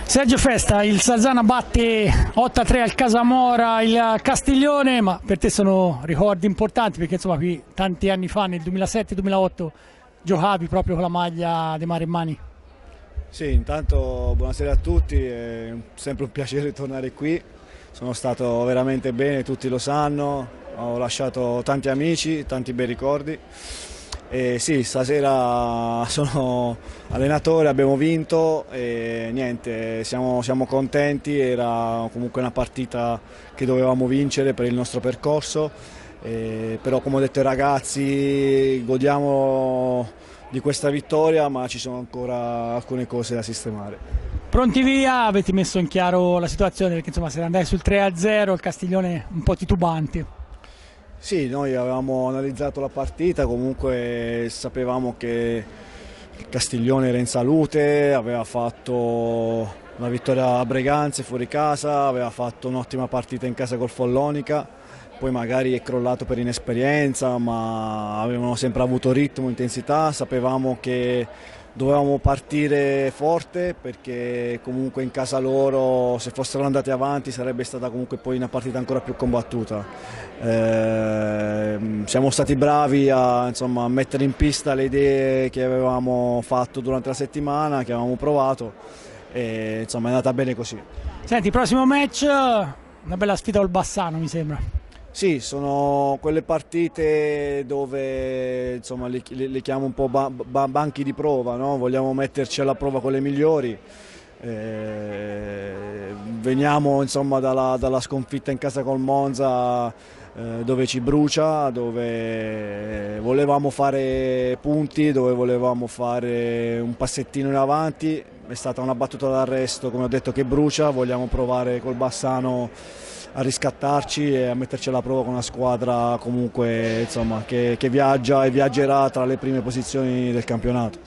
Sergio Festa, il Salzana batte 8-3 al Casamora, il Castiglione, ma per te sono ricordi importanti perché insomma qui tanti anni fa, nel 2007-2008, giocavi proprio con la maglia dei Maremmani. Sì, intanto buonasera a tutti, è sempre un piacere tornare qui, sono stato veramente bene, tutti lo sanno, ho lasciato tanti amici, tanti bei ricordi. E sì, stasera sono allenatore, abbiamo vinto e niente, siamo contenti, era comunque una partita che dovevamo vincere per il nostro percorso, però come ho detto ai ragazzi godiamo di questa vittoria, ma ci sono ancora alcune cose da sistemare. Pronti via, avete messo in chiaro la situazione perché insomma siete andati sul 3-0, il Castiglione un po' titubante. Sì, noi avevamo analizzato la partita, comunque sapevamo che il Castiglione era in salute, aveva fatto una vittoria a Breganze fuori casa, aveva fatto un'ottima partita in casa col Follonica, poi magari è crollato per inesperienza, ma avevano sempre avuto ritmo, intensità, sapevamo che dovevamo partire forte perché comunque in casa loro, se fossero andati avanti, sarebbe stata comunque poi una partita ancora più combattuta. Siamo stati bravi insomma, a mettere in pista le idee che avevamo fatto durante la settimana, che avevamo provato e insomma è andata bene così. Senti, prossimo match, una bella sfida col Bassano mi sembra. Sì, sono quelle partite dove insomma, le chiamo un po' banchi di prova, no? Vogliamo metterci alla prova con le migliori. Veniamo insomma, dalla sconfitta in casa col Monza dove ci brucia, dove volevamo fare punti, dove volevamo fare un passettino in avanti. È stata una battuta d'arresto, come ho detto, che brucia, vogliamo provare col Bassano a riscattarci e a metterci alla prova con una squadra comunque insomma, che viaggia e viaggerà tra le prime posizioni del campionato.